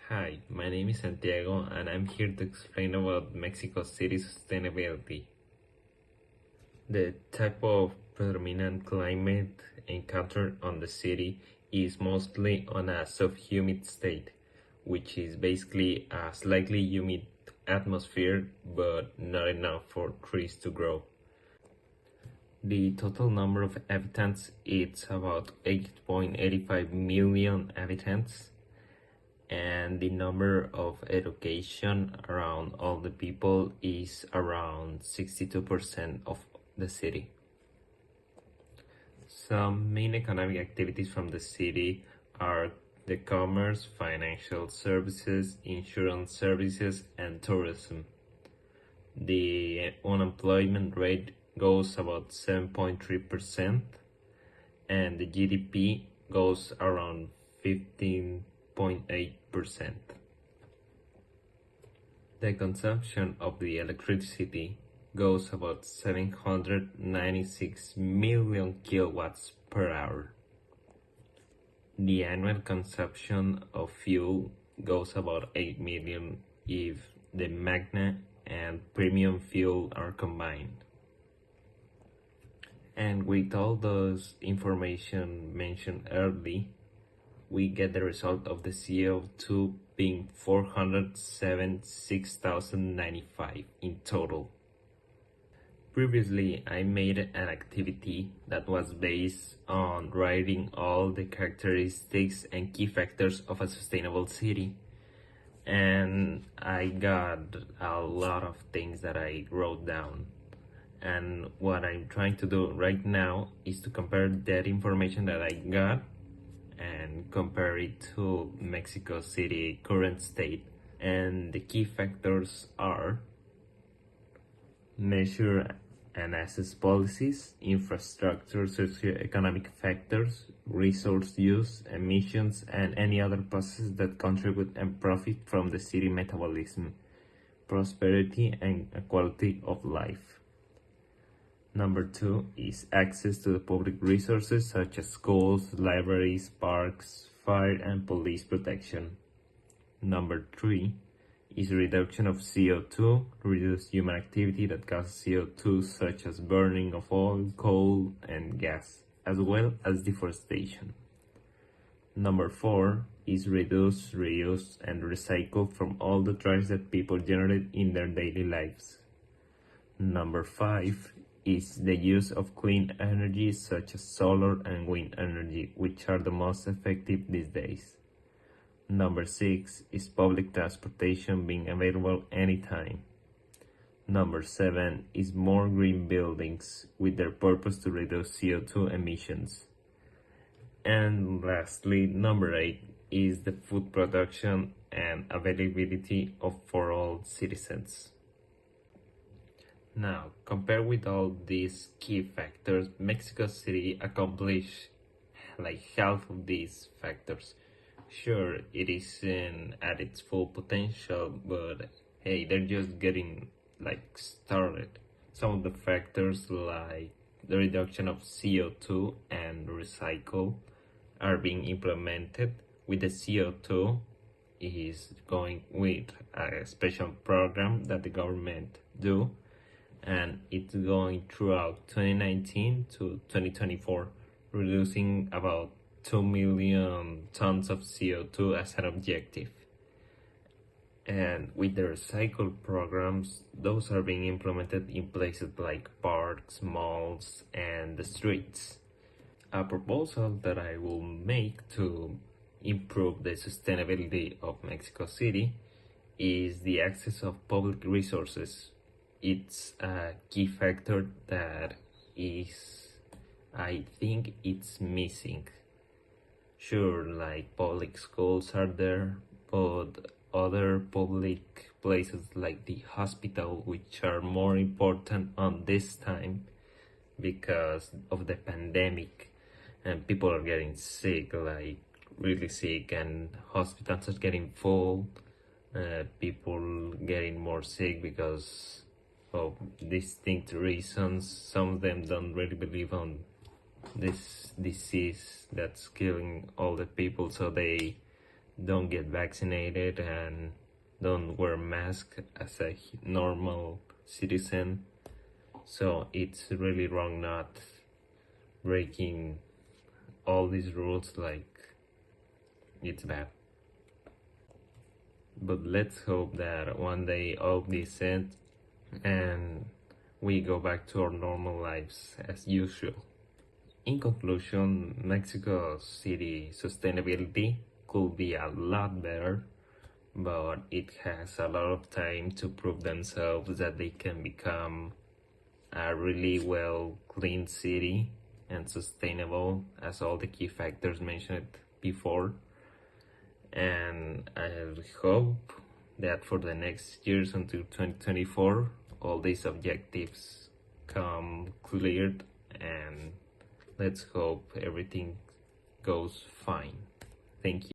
Hi, my name is Santiago and I'm here to explain about Mexico City sustainability. The type of predominant climate encountered on the city is mostly on a subhumid state, which is basically a slightly humid atmosphere but not enough for trees to grow. The total number of inhabitants is about 8.85 million inhabitants, and the number of education around all the people is around 62% of the city. Some main economic activities from the city are the commerce, financial services, insurance services, and tourism. The unemployment rate goes about 7.3%, and the GDP goes around 15.8%. The consumption of the electricity goes about 796 million kilowatts per hour. The annual consumption of fuel goes about 8 million if the magna and premium fuel are combined. And with all those information mentioned earlier, we get the result of the CO2 being 476,095 in total. Previously, I made an activity that was based on writing all the characteristics and key factors of a sustainable city. And I got a lot of things that I wrote down. And what I'm trying to do right now is to compare that information that I got and compare it to Mexico City current state. And the key factors are measure and assess policies, infrastructure, socioeconomic factors, resource use, emissions, and any other processes that contribute and profit from the city metabolism, prosperity, and quality of life. Number 2 is access to the public resources such as schools, libraries, parks, fire and police protection. Number 3 is reduction of CO2, reduce human activity that causes CO2 such as burning of oil, coal, and gas, as well as deforestation. Number 4 is reduce, reuse, and recycle from all the trash that people generate in their daily lives. Number 5 is the use of clean energy such as solar and wind energy, which are the most effective these days. Number 6 is public transportation being available anytime. Number 7 is more green buildings with their purpose to reduce CO2 emissions. And lastly, number 8 is the food production and availability for all citizens. Now, compared with all these key factors, Mexico City accomplished like half of these factors. Sure, it isn't at its full potential, but hey, they're just getting started. Some of the factors like the reduction of CO2 and recycle are being implemented. With the CO2 is going with a special program that the government do, and it's going throughout 2019 to 2024, reducing about 2 million tons of CO2 as an objective. And with the recycle programs, those are being implemented in places like parks, malls, and the streets. A proposal that I will make to improve the sustainability of Mexico City is the access of public resources. It's a key factor that I think it's missing. Sure, like public schools are there, but other public places like the hospital, which are more important on this time because of the pandemic, and people are getting sick, like really sick, and hospitals are getting full, people getting more sick because of distinct reasons. Some of them don't really believe on this disease that's killing all the people, so they don't get vaccinated and don't wear mask as a normal citizen. So it's really wrong not breaking all these rules, like it's bad. But let's hope that one day all this ends and we go back to our normal lives as usual. In conclusion, Mexico City sustainability could be a lot better, but it has a lot of time to prove themselves that they can become a really well clean city and sustainable as all the key factors mentioned before. And I hope that for the next years until 2024 all these objectives come cleared, and let's hope everything goes fine. Thank you.